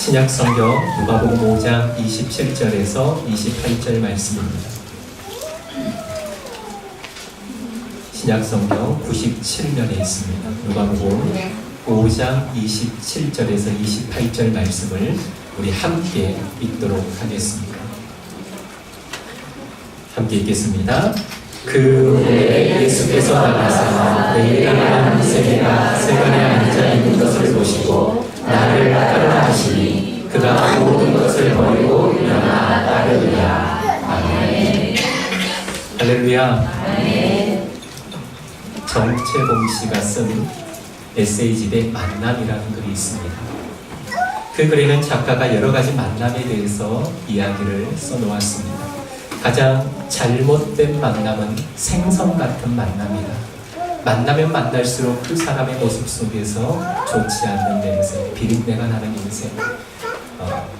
신약성경 누가복음 5장 27절에서 28절 말씀입니다. 신약성경 97면에 있습니다. 누가복음 5장 27절에서 28절 말씀을 우리 함께 읽도록 하겠습니다. 함께 읽겠습니다. 그 후에 예수께서 나가서 레위라는 세리가 세간에 앉아 있는 것을 보시고 나를 따르라 하시니 그가 모든 것을 버리고 일어나 따르리라. 아멘. 할렐루야. 아멘. 정채봉 씨가 쓴 에세이집에 만남이라는 글이 있습니다. 그 글에는 작가가 여러 가지 만남에 대해서 이야기를 써놓았습니다. 가장 잘못된 만남은 생선 같은 만남이다. 만나면 만날수록 그 사람의 모습 속에서 좋지 않는 냄새, 비린내가 나는 인생,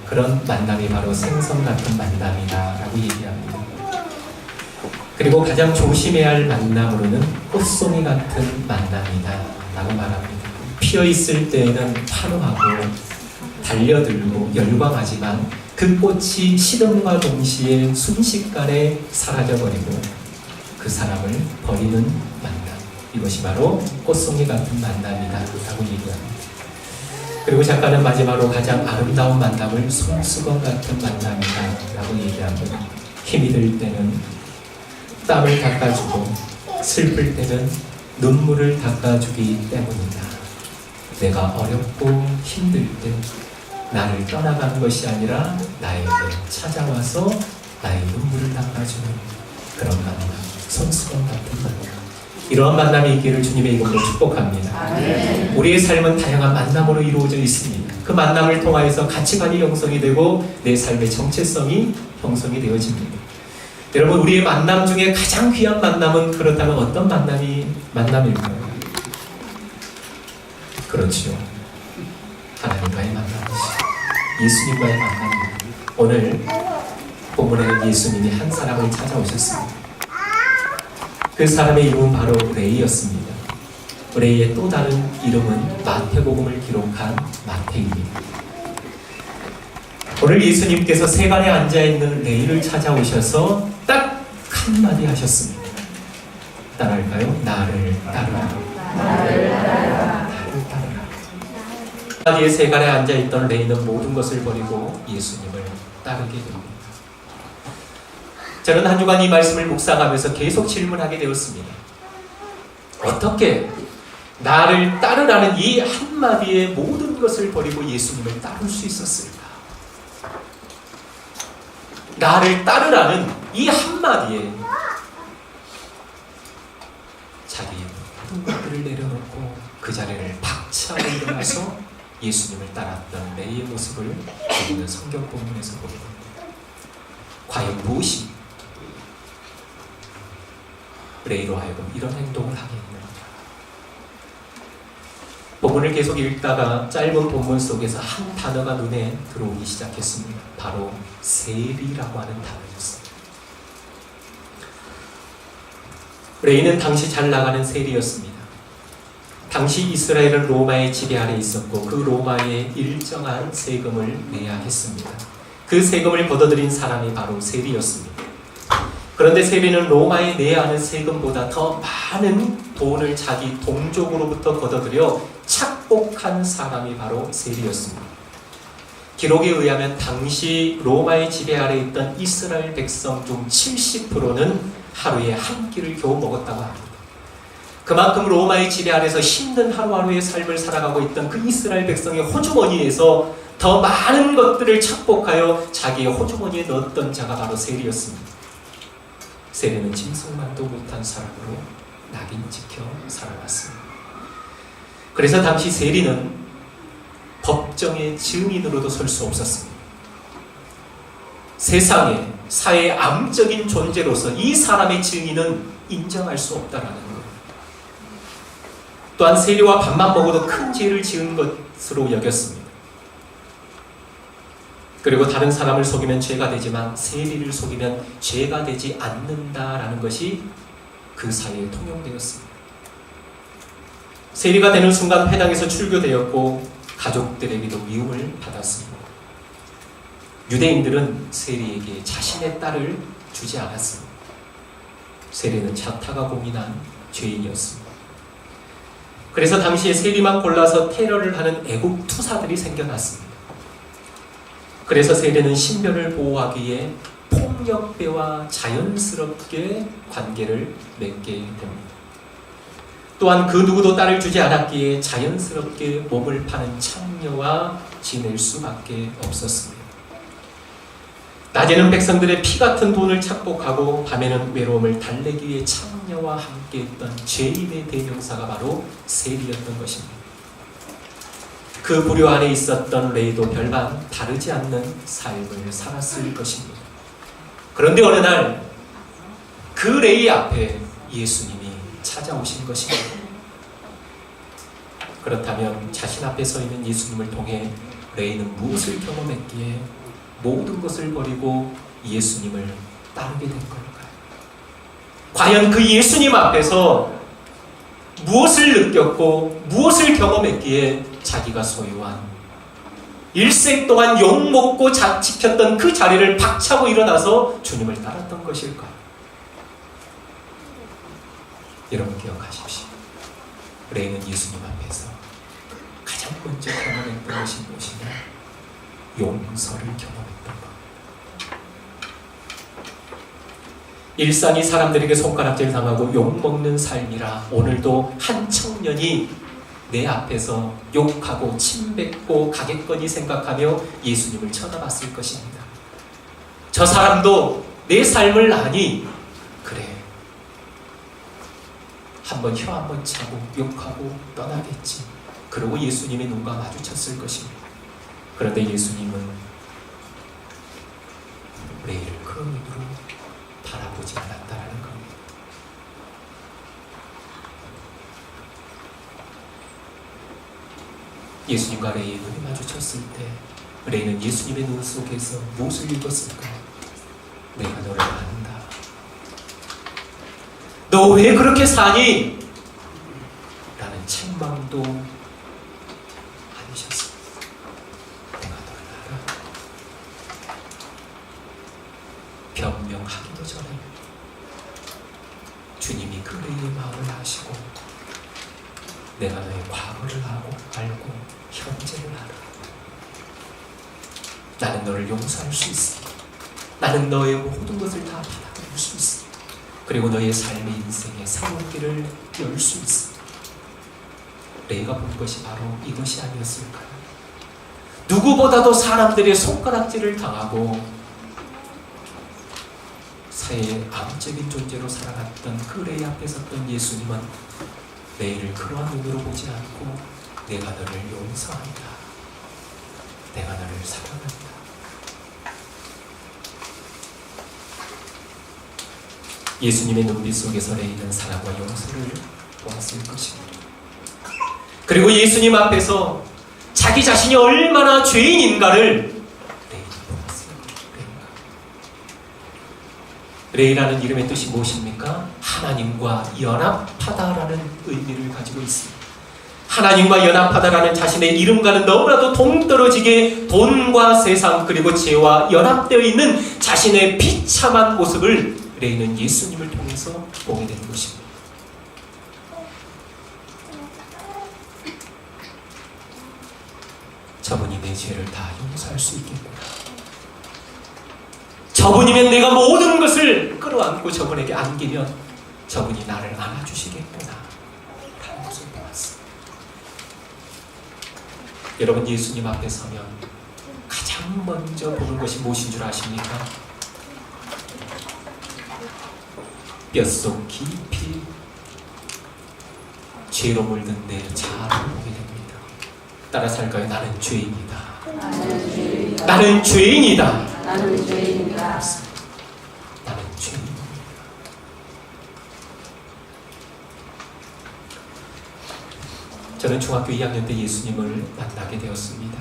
그런 만남이 바로 생선 같은 만남이다 라고 얘기합니다. 그리고 가장 조심해야 할 만남으로는 꽃송이 같은 만남이다 라고 말합니다. 피어있을 때에는 환호하고 달려들고 열광하지만 그 꽃이 시름과 동시에 순식간에 사라져버리고 그 사람을 버리는 만남, 이것이 바로 꽃송이 같은 만남이다 라고 얘기합니다. 그리고 작가는 마지막으로 가장 아름다운 만남을 손수건 같은 만남이다 라고 얘기합니다. 힘이 들 때는 땀을 닦아주고 슬플 때는 눈물을 닦아주기 때문이다. 내가 어렵고 힘들 때 나를 떠나가는 것이 아니라 나에게 찾아와서 나의 눈물을 닦아주는 그런 만남, 손수건 같은 만남. 이러한 만남이 있기를 주님의 이름으로 축복합니다. 아멘. 우리의 삶은 다양한 만남으로 이루어져 있습니다. 그 만남을 통하여서 가치관이 형성이 되고 내 삶의 정체성이 형성이 되어집니다. 여러분, 우리의 만남 중에 가장 귀한 만남은 그렇다면 어떤 만남일까요? 그렇죠. 하나님과의 만남이죠. 예수님과의 만남입니다. 오늘 본문에는 예수님이 한 사람을 찾아오셨습니다. 그 사람의 이름은 바로 레이였습니다. 레이의 또 다른 이름은 마태복음을 기록한 마태입니다. 오늘 예수님께서 세간에 앉아있는 레이를 찾아오셔서 딱 한마디 하셨습니다. 따라할까요? 나를 따르라. 나를 따르라. 한마디에 세간에 앉아있던 레이는 모든 것을 버리고 예수님을 따르게 됩니다. 저는 한 주간 이 말씀을 묵상하면서 계속 질문하게 되었습니다. 어떻게 나를 따르라는 이 한마디에 모든 것을 버리고 예수님을 따를 수 있었을까? 나를 따르라는 이 한마디에 자기의 모든 것들을 내려놓고 그 자리를 박차고 일어나서 예수님을 따랐던 레이의 모습을 우리는 성경 본문에서 보게 됩니다. 과연 무엇이 레이로 하여금 이런 행동을 하게 했는가? 본문을 계속 읽다가 짧은 본문 속에서 한 단어가 눈에 들어오기 시작했습니다. 바로 세리라고 하는 단어였습니다. 레이는 당시 잘 나가는 세리였습니다. 당시 이스라엘은 로마의 지배 아래 있었고 그 로마에 일정한 세금을 내야 했습니다. 그 세금을 걷어들인 사람이 바로 세리였습니다. 그런데 세리는 로마에 내야 하는 세금보다 더 많은 돈을 자기 동족으로부터 걷어들여 착복한 사람이 바로 세리였습니다. 기록에 의하면 당시 로마의 지배 아래 있던 이스라엘 백성 중 70%는 하루에 한 끼를 겨우 먹었다고 합니다. 그만큼 로마의 지배 아래서 힘든 하루하루의 삶을 살아가고 있던 그 이스라엘 백성의 호주머니에서 더 많은 것들을 착복하여 자기의 호주머니에 넣었던 자가 바로 세리였습니다. 세리는 짐승만도 못한 사람으로 낙인 찍혀 살아왔습니다. 그래서 당시 세리는 법정의 증인으로도 설 수 없었습니다. 세상에 사회의 암적인 존재로서 이 사람의 증인은 인정할 수 없다라는 것. 또한 세리와 밥만 먹어도 큰 죄를 지은 것으로 여겼습니다. 그리고 다른 사람을 속이면 죄가 되지만 세리를 속이면 죄가 되지 않는다라는 것이 그 사회에 통용되었습니다. 세리가 되는 순간 회당에서 출교되었고 가족들에게도 미움을 받았습니다. 유대인들은 세리에게 자신의 딸을 주지 않았습니다. 세리는 자타가 공인한 죄인이었습니다. 그래서 당시에 세리만 골라서 테러를 하는 애국 투사들이 생겨났습니다. 그래서 세리는 신변을 보호하기 위해 폭력배와 자연스럽게 관계를 맺게 됩니다. 또한 그 누구도 딸을 주지 않았기에 자연스럽게 몸을 파는 창녀와 지낼 수밖에 없었습니다. 낮에는 백성들의 피 같은 돈을 착복하고 밤에는 외로움을 달래기 위해 창녀와 함께했던 죄인의 대명사가 바로 세리였던 것입니다. 그 불효 안에 있었던 레이도 별반 다르지 않는 삶을 살았을 것입니다. 그런데 어느 날 그 레이 앞에 예수님이 찾아오신 것입니다. 그렇다면 자신 앞에 서 있는 예수님을 통해 레이는 무엇을 경험했기에 모든 것을 버리고 예수님을 따르게 된 걸까요? 과연 그 예수님 앞에서 무엇을 느꼈고 무엇을 경험했기에 자기가 소유한 일생 동안 욕먹고 지켰던 그 자리를 박차고 일어나서 주님을 따랐던 것일까요? 여러분 기억하십시오. 레이는 예수님 앞에서 가장 먼저 경험했던 것이 무엇이냐? 용서를 경험했던 것. 일상이 사람들에게 손가락질 당하고 욕먹는 삶이라 오늘도 한 청년이 내 앞에서 욕하고 침뱉고 가겠거니 생각하며 예수님을 쳐다봤을 것입니다. 저 사람도 내 삶을 아니 그래 한번 혀 한번 차고 욕하고 떠나겠지. 그러고 예수님의 눈과 마주쳤을 것입니다. 그런데 예수님은 레이를 그런 눈으로 바라보지 않았다라는 겁니다. 예수님과 레이의 눈이 마주쳤을 때 레이는 예수님의 눈 속에서 무엇을 읽었을까요? 내가 너를 안다. 너 왜 그렇게 사니? 라는 책망도 아니셨습니다. 내가 너를 알아. 변명하기도 전에 주님이 그 레이의 마음을 아시고 내가 너의 과거를 알고 현재를 알아. 나는 너를 용서할 수 있어. 나는 너의 모든 것을 다 받아들일 수 있어. 그리고 너의 삶의 인생의 새로운 길을 열 수 있어. 레이가 본 것이 바로 이것이 아니었을까요? 누구보다도 사람들의 손가락질을 당하고 사회의 암적인 존재로 살아갔던 그 레이 앞에 섰던 예수님은 레이를 그러한 눈으로 보지 않고 내가 너를 용서한다. 내가 너를 사랑한다. 예수님의 눈빛 속에서 레이는 사랑과 용서를 보았을 것입니다. 그리고 예수님 앞에서 자기 자신이 얼마나 죄인인가를 레이는 보았어요. 레이라는 이름의 뜻이 무엇입니까? 하나님과 연합하다라는 의미를 가지고 있습니다. 하나님과 연합하다라는 자신의 이름과는 너무나도 동떨어지게 돈과 세상 그리고 죄와 연합되어 있는 자신의 비참한 모습을 레이는 예수님을 통해서 보게 된 것입니다. 저분이 내 죄를 다 용서할 수 있겠구나. 저분이면 내가 모든 것을 끌어안고 저분에게 안기면 저분이 나를 안아주시겠구나 라는 것을 보았습니다. 여러분 예수님 앞에 서면 가장 먼저 보는 것이 무엇인 줄 아십니까? 뼛속 깊이 죄로 물든 내 자아를 보게 됩니다. 따라서 할까요? 나는 죄인이다. 나는 죄인이다. 나는 죄인이다. 나는 죄인이다. 저는 중학교 2학년 때 예수님을 만나게 되었습니다.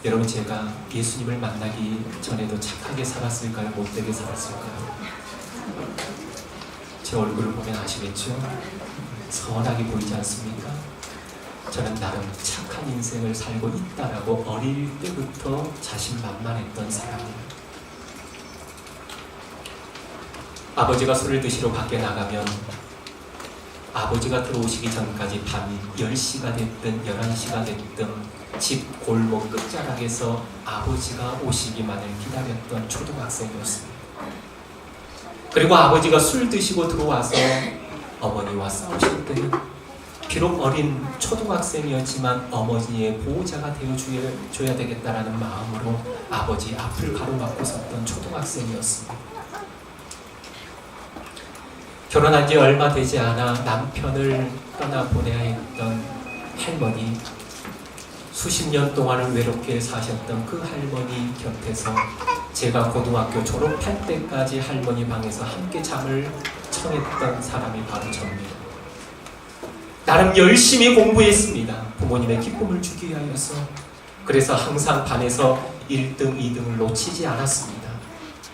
여러분 제가 예수님을 만나기 전에도 착하게 살았을까요? 못되게 살았을까요? 제 얼굴을 보면 아시겠죠? 선하게 보이지 않습니까? 저는 나름 착한 인생을 살고 있다라고 어릴 때부터 자신만만했던 사람이에요. 아버지가 술을 드시러 밖에 나가면 아버지가 들어오시기 전까지 밤이 10시가 됐든 11시가 됐든 집 골목 끝자락에서 아버지가 오시기만을 기다렸던 초등학생이었습니다. 그리고 아버지가 술 드시고 들어와서 어머니와 싸우실 때는 비록 어린 초등학생이었지만 어머니의 보호자가 되어줘야 되겠다라는 마음으로 아버지 앞을 가로막고 섰던 초등학생이었습니다. 결혼한 지 얼마 되지 않아 남편을 떠나보내야 했던 할머니, 수십 년 동안을 외롭게 사셨던 그 할머니 곁에서 제가 고등학교 졸업할 때까지 할머니 방에서 함께 잠을 청했던 사람이 바로 저입니다. 나름 열심히 공부했습니다. 부모님의 기쁨을 주기 위하여서. 그래서 항상 반에서 1등, 2등을 놓치지 않았습니다.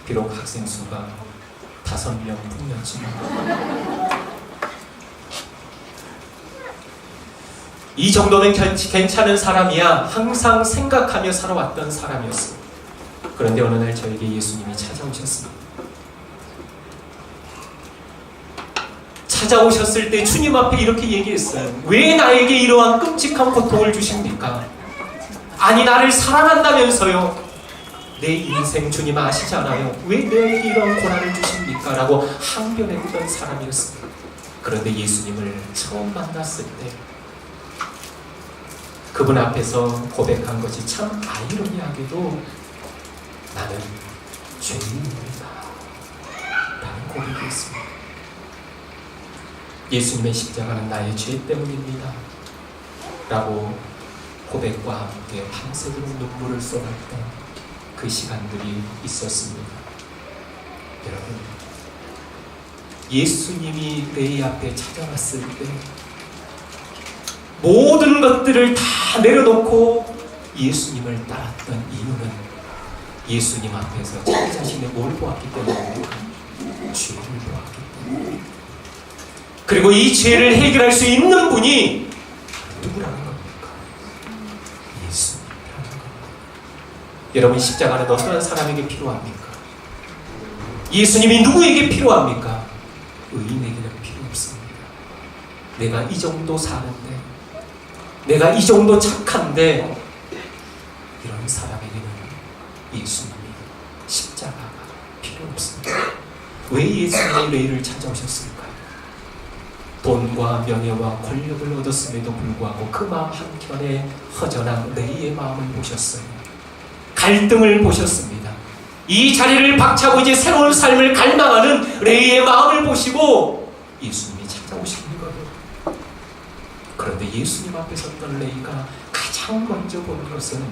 비록 학생 수가 5명 뿐이었지만 이 정도면 괜찮은 사람이야 항상 생각하며 살아왔던 사람이었습니다. 그런데 어느 날 저에게 예수님이 찾아오셨습니다. 찾아오셨을 때 주님 앞에 이렇게 얘기했어요. 왜 나에게 이러한 끔찍한 고통을 주십니까? 아니 나를 사랑한다면서요. 내 인생 주님 아시잖아요. 왜 내게 이런 고난을 주십니까? 라고 항변했던 사람이었습니다. 그런데 예수님을 처음 만났을 때 그분 앞에서 고백한 것이 참 아이러니하게도 나는 죄인입니다 라는 고백이었습니다. 예수님의 십자가는 나의 죄 때문입니다 라고 고백과 함께 밤새도록 눈물을 쏟았던 그 시간들이 있었습니다. 여러분, 예수님이 내 앞에 찾아왔을 때 모든 것들을 다 내려놓고 예수님을 따랐던 이유는 예수님 앞에서 자기 자신의 뭘 보았기 때문입니까? 죄를 보았기 때문에. 그리고 이 죄를 해결할 수 있는 분이 누구라는 겁니까? 예수님이라는 겁니다. 여러분, 십자가는 어떤 사람에게 필요합니까? 예수님이 누구에게 필요합니까? 의인에게는 필요 없습니다. 내가 이 정도 사는데, 내가 이 정도 착한데, 이런 사람에게는 예수님이 십자가가 필요 없습니다. 왜 예수님이 레이를 찾아오셨을까요? 돈과 명예와 권력을 얻었음에도 불구하고 그 마음 한켠에 허전한 레이의 마음을 보셨어요. 갈등을 보셨습니다. 이 자리를 박차고 이제 새로운 삶을 갈망하는 레이의 마음을 보시고 예수님이 찾아오시는 거예요. 그런데 예수님 앞에 섰던 레이가 가장 먼저 본 것은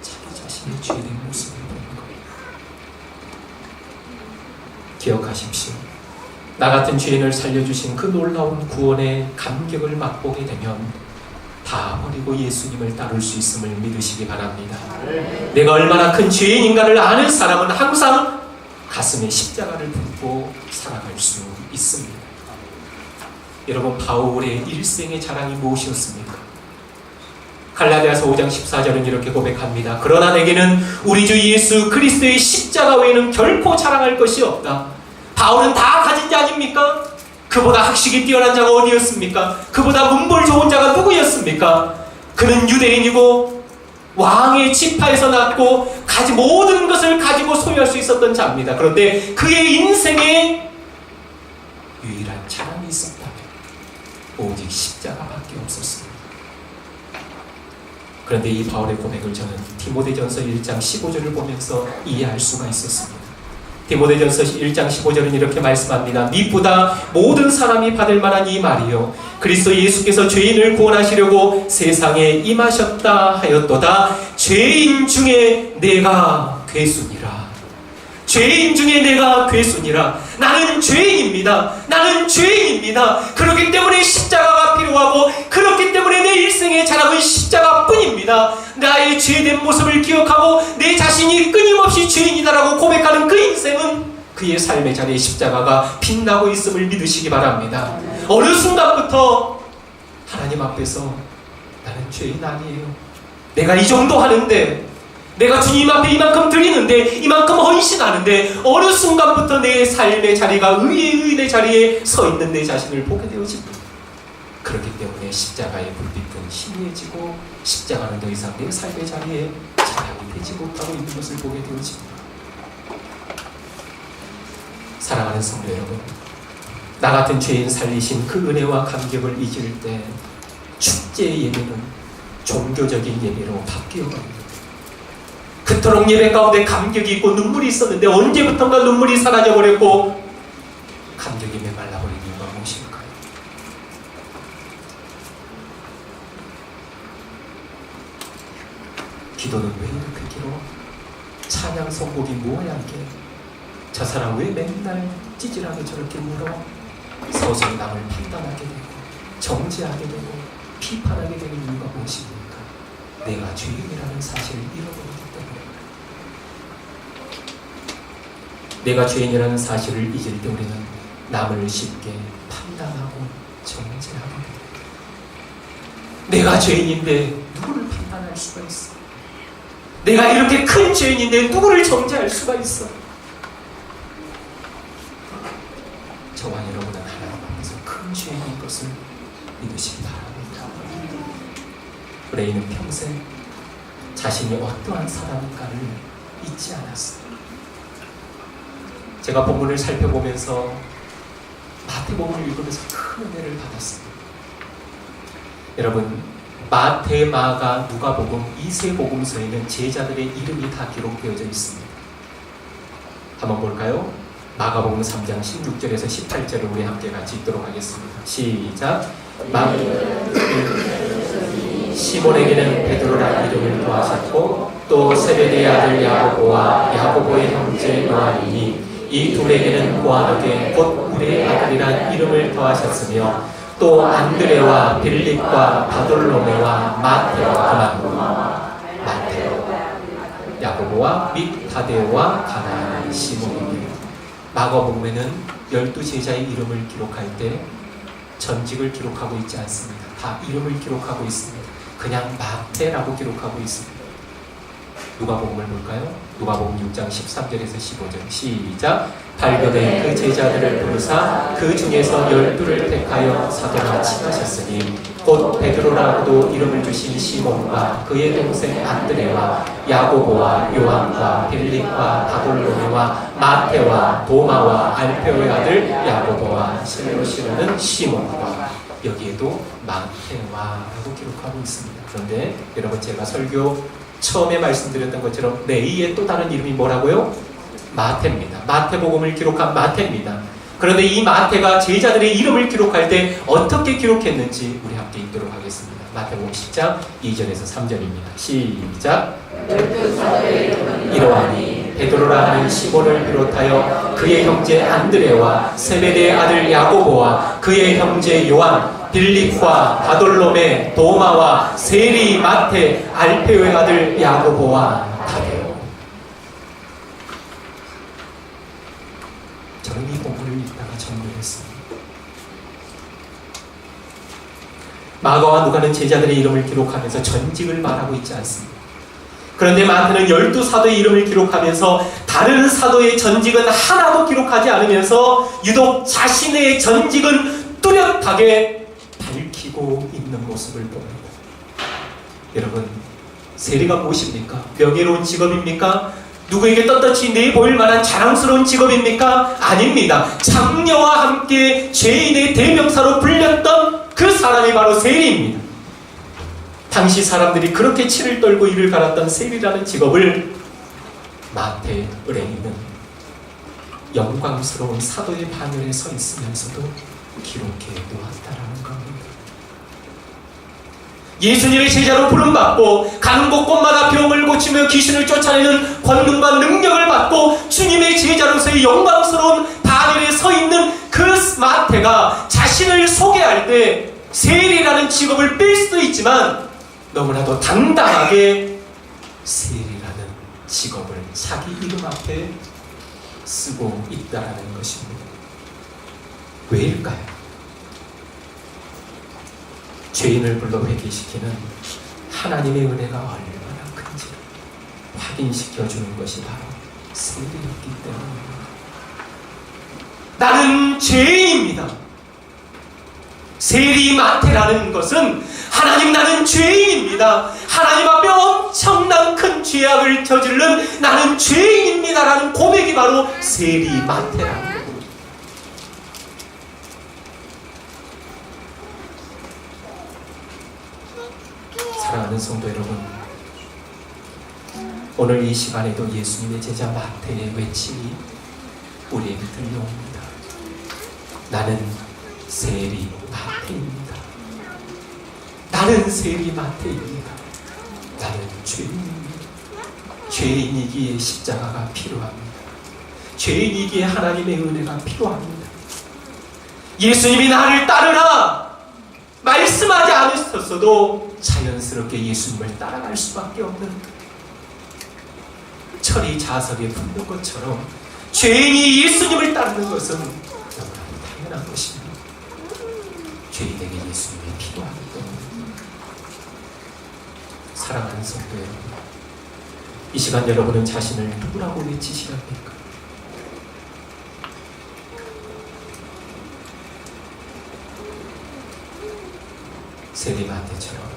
자기 자신의 죄된 모습을 보는 거예요. 기억하십시오. 나 같은 죄인을 살려주신 그 놀라운 구원의 감격을 맛보게 되면 다 버리고 예수님을 따를 수 있음을 믿으시기 바랍니다. 내가 얼마나 큰 죄인인가를 아는 사람은 항상 가슴에 십자가를 품고 살아갈 수 있습니다. 여러분, 바울의 일생의 자랑이 무엇이었습니까? 갈라디아서 5장 14절은 이렇게 고백합니다. 그러나 내게는 우리 주 예수 그리스도의 십자가 외에는 결코 자랑할 것이 없다. 바울은 다 가진 자 아닙니까? 그보다 학식이 뛰어난 자가 어디였습니까? 그보다 문벌 좋은 자가 누구였습니까? 그는 유대인이고 왕의 지파에서 났고 모든 것을 가지고 소유할 수 있었던 자입니다. 그런데 그의 인생에 유일한 자랑이 있었다면 오직 십자가밖에 없었습니다. 그런데 이 바울의 고백을 저는 디모데전서 1장 15절을 보면서 이해할 수가 있었습니다. 디모데전서 1장 15절은 이렇게 말씀합니다. 미쁘다 모든 사람이 받을 만한 이 말이요 그리스도 예수께서 죄인을 구원하시려고 세상에 임하셨다 하였도다. 죄인 중에 내가 괴순이라. 죄인 중에 내가 괴순이라. 나는 죄인입니다. 나는 죄인입니다. 그렇기 때문에 십자가가 필요하고 그렇기 때문에 내 일생의 자랑은 십자가뿐입니다. 나의 죄된 모습을 기억하고 내 자신이 끊임없이 죄인이다라고 고백하는 그 인생은 그의 삶의 자리에 십자가가 빛나고 있음을 믿으시기 바랍니다. 어느 순간부터 하나님 앞에서 나는 죄인 아니에요. 내가 이 정도 하는데, 내가 주님 앞에 이만큼 드리는데, 이만큼 헌신하는데 어느 순간부터 내 삶의 자리가 의의 자리에 서 있는 내 자신을 보게 되어집니다. 그렇기 때문에 십자가의 불빛은 희미해지고 십자가는 더 이상 내 삶의 자리에 자랑이 되지 못하고 있는 것을 보게 되어집니다. 사랑하는 성도 여러분, 나 같은 죄인 살리신 그 은혜와 감격을 잊을 때 축제의 예배는 종교적인 예배로 바뀌어갑니다. 그토록 예배 가운데 감격이 있고 눈물이 있었는데 언제부턴가 눈물이 사라져버렸고 감격이 메말라버린 이유가 무엇일까요? 기도는 왜 이렇게 길어? 찬양 선곡이 뭐야 이게? 저 사람 왜 맨날 찌질하게 저렇게 물어? 서서히 남을 판단하게 되고 정죄하게 되고 비판하게 되는 이유가 무엇입니까? 내가 죄인이라는 사실을 잃어버리기 때문에. 내가 죄인이라는 사실을 잊을 때 우리는 남을 쉽게 판단하고 정죄하게 됩니다. 내가 죄인인데 누구를 판단할 수가 있어? 내가 이렇게 큰 죄인인데 누구를 정죄할 수가 있어? 저와 여러분은 하나님 앞에서 큰 죄인인 것을 믿으시기 바랍니다. 브레이는 평생 자신이 어떠한 사람인가를 잊지 않았어요. 제가 본문을 살펴보면서 마태복음을 읽으면서 큰 은혜를 받았습니다. 여러분, 마태, 마가, 누가복음 이 세 복음서에는 제자들의 이름이 다 기록되어져 있습니다. 한번 볼까요? 마가복음 3장 16절에서 18절을 우리 함께 같이 읽도록 하겠습니다. 시작. 시몬에게는 베드로라는 이름을 더하셨고 또 세베대의 아들 야고보와 야고보의 형제 요한이니 이 둘에게는 보아너게 곧 우리의 아들이란 이름을 더하셨으며 또 안드레와 빌립과 바돌로메와 마테와 야고보와 및 다데오와 가나안 시몬입니다. 마가복음에는 12제자의 이름을 기록할 때 전직을 기록하고 있지 않습니다. 다 이름을 기록하고 있습니다. 그냥 마태라고 기록하고 있습니다. 누가복음을 볼까요? 누가복음 6장 13절에서 15절 시작. 발견해 그 제자들을 부르사 그 중에서 12를 택하여 사도라 칭하셨으니 곧 베드로라고도 이름을 주신 시몬과 그의 동생 안드레와 야고보와 요한과 빌립과 바돌로메와 마테와 도마와 알페오의 아들 야고보와 실로시라는 시몬과 여기에도 마테와라고 기록하고 있습니다. 그런데 여러분, 제가 설교 처음에 말씀드렸던 것처럼 레이의 또 다른 이름이 뭐라고요? 마태입니다. 마태복음을 기록한 마태입니다. 그런데 이 마태가 제자들의 이름을 기록할 때 어떻게 기록했는지 우리 함께 읽도록 하겠습니다. 마태복음 10장 2절에서 3절입니다. 시작. 이러하니 베드로라는 시몬을 비롯하여 그의 형제 안드레와 세베대의 아들 야고보와 그의 형제 요한 빌립과 바돌로메 도마와 세리 마테 알페오의 아들 야고보와 다데오. 저는 이 본문을 읽다가 정리했습니다. 마가와 누가는 제자들의 이름을 기록하면서 전직을 말하고 있지 않습니다. 그런데 마태는 12사도의 이름을 기록하면서 다른 사도의 전직은 하나도 기록하지 않으면서 유독 자신의 전직은 뚜렷하게 밝히고 있는 모습을 봅니다. 여러분, 세리가 무엇입니까? 명예로운 직업입니까? 누구에게 떳떳이 내보일 만한 자랑스러운 직업입니까? 아닙니다. 장녀와 함께 죄인의 대명사로 불렸던 그 사람이 바로 세리입니다. 당시 사람들이 그렇게 치를 떨고 이를 갈았던 세리라는 직업을 마태 의뢰인은 영광스러운 사도의 반열에 서 있으면서도 기록해 놓았다라는 겁니다. 예수님의 제자로 부름받고 가는 곳곳마다 병을 고치며 귀신을 쫓아내는 권능과 능력을 받고 주님의 제자로서의 영광스러운 반열에 서 있는 그 마태가 자신을 소개할 때 세리라는 직업을 뺄 수도 있지만 너무나도 당당하게 세리라는 직업을 자기 이름 앞에 쓰고 있다라는 것입니다. 왜일까요? 죄인을 불러 회개시키는 하나님의 은혜가 얼마나 큰지 확인시켜주는 것이 바로 세례였기 때문입니다. 나는 죄인입니다. 세리마테라는 것은 하나님 나는 죄인입니다. 하나님 앞에 엄청난 큰 죄악을 저지른 나는 죄인입니다라는 고백이 바로 세리마테라는 겁니다. 사랑하는 성도 여러분, 오늘 이 시간에도 예수님의 제자 마태의 외침이 우리에게 들려옵니다. 나는 세리마테입니다. 나는 세리마테입니다. 나는 죄인입니다. 죄인이기에 십자가가 필요합니다. 죄인이기에 하나님의 은혜가 필요합니다. 예수님이 나를 따르라 말씀하지 않으셨어도 자연스럽게 예수님을 따라갈 수밖에 없는 철이 자석에 붙는 것처럼 죄인이 예수님을 따르는 것은 너무나 당연한 것입니다. 죄인에게 예수님이 필요하기 때문입니다. 사랑하는 성도 여러분, 이 시간 여러분은 자신을 누구라고 외치시렵니까? 세리마테처럼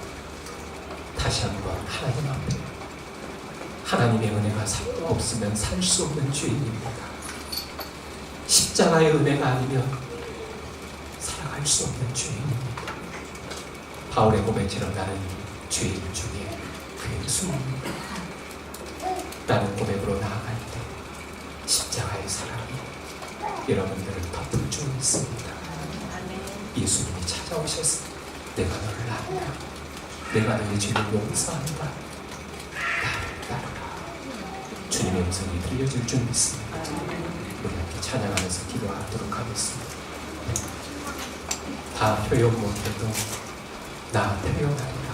다시 한번 하나님 앞에 하나님의 은혜가 없으면 살 수 없는 죄인입니다. 십자가의 은혜가 아니면 살아갈 수 없는 죄인입니다. 바울의 고백처럼 나는 죄인 중에 괴수입니다. 라는 고백으로 나아갈 때 십자가의 사랑이 여러분들을 덮을 줄 믿습니다. 예수님이 찾아오셨습니다. 내가 너를 안다. 내가 너의 죄를 용서한다. 나를 따르라. 주님의 음성이 들려줄 줄 믿습니다. 우리 함께 찬양하면서 기도하도록 하겠습니다. 다 표현 못해도 나 표현하리라.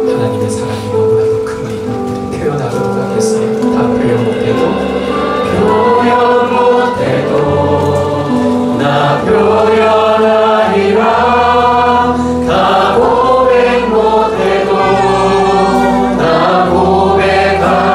하나님의 사랑이 너무나도 크니 표현하도록 하겠습니다. 다 표현 못해도 나 표현하리라. 다 고백 못해도 나 고백하리라.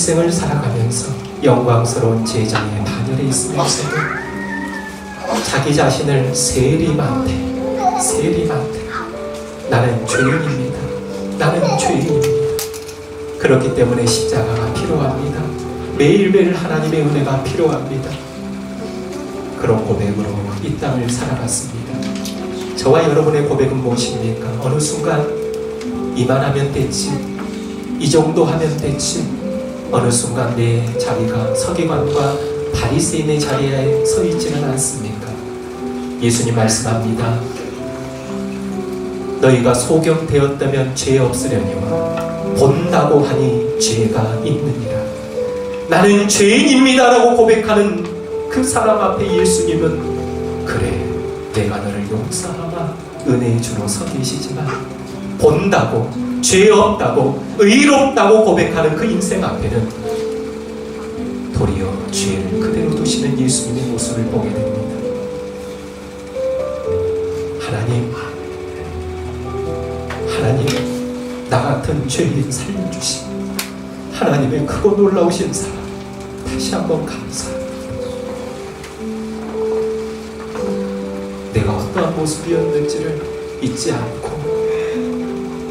일생을 살아가면서 영광스러운 제자의 반열에 있으면서도 자기 자신을 세리한테 나는 죄인입니다. 나는 죄인입니다. 그렇기 때문에 십자가가 필요합니다. 매일매일 하나님의 은혜가 필요합니다. 그런 고백으로 이 땅을 살아갔습니다. 저와 여러분의 고백은 무엇입니까? 어느 순간 이만하면 됐지, 이 정도 하면 됐지, 어느 순간 내 자리가 서기관과 바리새인의 자리에 서 있지는 않습니까? 예수님 말씀합니다. 너희가 소경되었다면 죄 없으려니와 본다고 하니 죄가 있느니라. 나는 죄인입니다라고 고백하는 그 사람 앞에 예수님은 그래, 내가 너를 용서하마 은혜의 주로 서 계시지만 본다고, 죄 없다고, 의롭다고 고백하는 그 인생 앞에는 도리어 죄를 그대로 두시는 예수님의 모습을 보게 됩니다. 하나님, 나 같은 죄인 살려주신 하나님의 크고 놀라우신 사랑 다시 한번 감사합니다. 내가 어떠한 모습이었는지를 잊지 않고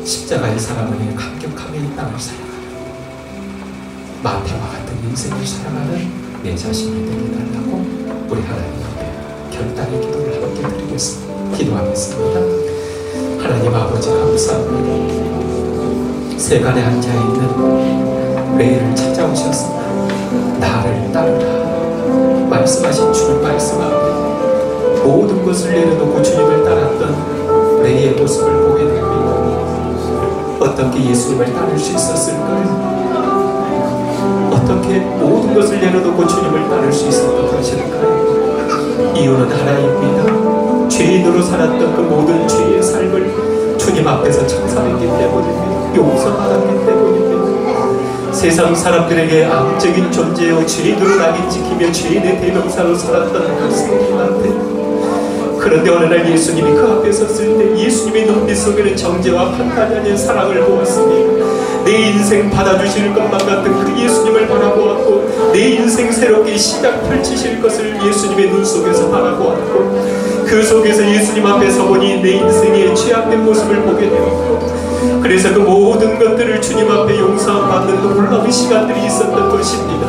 십자가의 사랑을 감격하며 이 땅을 살아가는 마태와 같은 인생을 살아가는 내 자신이 되게 달라고 우리 하나님 앞에 결단의 기도를 함께 드리겠습니다. 기도하겠습니다. 하나님 아버지 감사합니다. 세간에 앉아있는 매일을 찾아오셨습니다. 나를 따르라 말씀하신 주를 말씀합니다. 모든 것을 내려놓고 주님을 따랐던 레이의 모습을 보게 됩니다. 어떻게 예수님을 따를 수 있었을까요? 어떻게 모든 것을 내려놓고 주님을 따를 수 있었던 것일까요? 이유는 하나입니다. 죄인으로 살았던 그 모든 죄의 삶을 주님 앞에서 청산했기 때문입니다. 용서받았기 때문입니다. 세상 사람들에게 암적인 존재요 죄인으로 낙인 찍히며 죄인의 대명사로 살았던 그 세리한테, 그런데 어느 날 예수님이 그 앞에 섰을 때 예수님의 눈빛 속에는 정죄와 판단이 아닌 사랑을 보았습니다. 내 인생 받아주실 것만 같은 그 예수님을 바라보았고, 내 인생 새롭게 시작 펼치실 것을 예수님의 눈 속에서 바라보았고, 그 속에서 예수님 앞에 서보니 내 인생의 죄악된 모습을 보게 되었고, 그래서 그 모든 것들을 주님 앞에 용서받는 놀라운 시간들이 있었던 것입니다.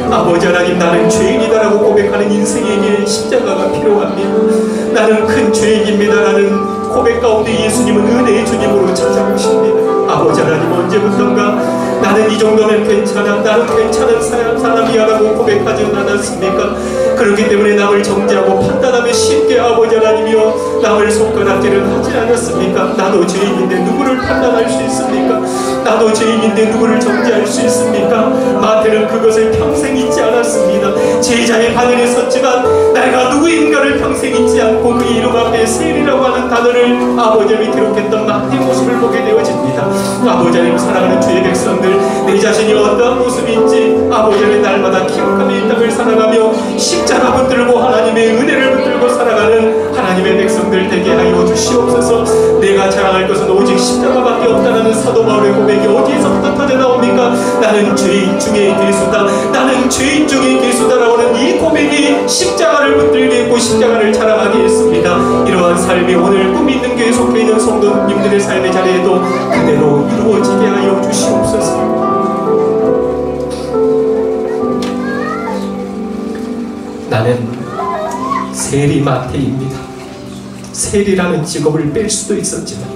아버지 하나님, 나는 죄인이다라고 고백하는 인생에게 십자가가 필요합니다. 나는 큰 죄인입니다라는 고백 가운데 예수님은 은혜의 주님으로 찾아오십니다. 아버지 하나님, 언제부턴가 나는 이 정도면 괜찮아, 나는 괜찮은 사람이야라고 고백하지 않았습니까? 그렇기 때문에 남을 정죄하고 판단하며 쉽게 아버지 하나님이여 남을 손가락질을 하지 않았습니까? 나도 죄인인데 누구를 판단할 수 있습니까? 나도 죄인인데 누구를 정죄할 수 있습니까? 마태는 그것을 평생 잊지 않았습니다. 제자의 반열에 섰지만 내가 누구인가를 평생 잊지 않고 그 이름 앞에 세리라고 하는 단어를 아버지님이 기록했던 마태의 모습을 보게 되어집니다. 아버지 하나님, 사랑하는 주의 백성들, 내 자신이 어떠한 모습인지 아버지 하나님 날마다 기억하며 이 땅을 살아가며 십자가 붙들고 하나님의 은혜를 붙들고 살아가는 하나님의 백성들 되게 하여 주시옵소서. 내가 자랑할 것은 오직 십자가밖에 없다는 사도 바울의 고백이 어디에서부터 터져나옵니까? 나는 죄인 중에 예수다, 나는 죄인 중에 예수다라고 하는 이 고백이 십자가를 붙들게 했고 십자가를 자랑하게 했습니다. 이러한 삶이 오늘 꿈 있는 교회에 속해 있는 성도님들의 삶의 자리에도 그대로 이루어지게 하여 주시옵소서. 나는 세리 마태입니다. 세리라는 직업을 뺄 수도 있었지만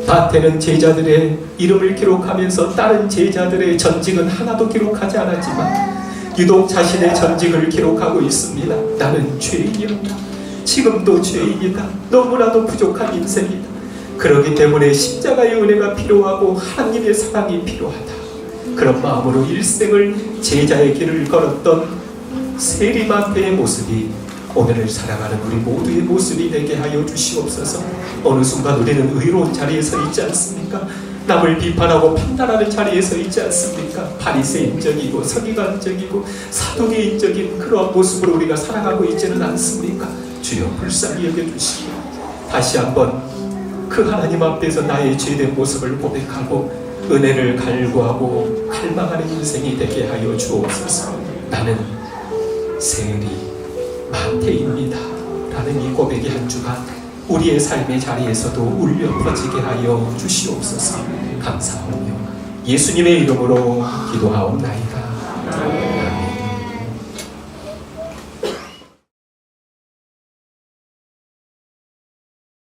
마태는 제자들의 이름을 기록하면서 다른 제자들의 전직은 하나도 기록하지 않았지만 유독 자신의 전직을 기록하고 있습니다. 나는 죄인이었다. 지금도 죄인이다. 너무나도 부족한 인생이다. 그렇기 때문에 십자가의 은혜가 필요하고 하나님의 사랑이 필요하다. 그런 마음으로 일생을 제자의 길을 걸었던 세리 마태의 모습이 오늘을 살아가는 우리 모두의 모습이 되게 하여 주시옵소서. 어느 순간 우리는 의로운 자리에 서 있지 않습니까? 남을 비판하고 판단하는 자리에 서 있지 않습니까? 바리새인적이고 서기관적이고 사두개인적인 그러한 모습으로 우리가 살아가고 있지는 않습니까? 주여 불쌍히 여겨주시고 다시 한번 그 하나님 앞에서 나의 죄된 모습을 고백하고 은혜를 갈구하고 갈망하는 인생이 되게 하여 주옵소서. 나는 세리 마태입니다 라는 이 고백이 한 주간 우리의 삶의 자리에서도 울려 퍼지게 하여 주시옵소서. 감사하며 예수님의 이름으로 기도하옵나이다.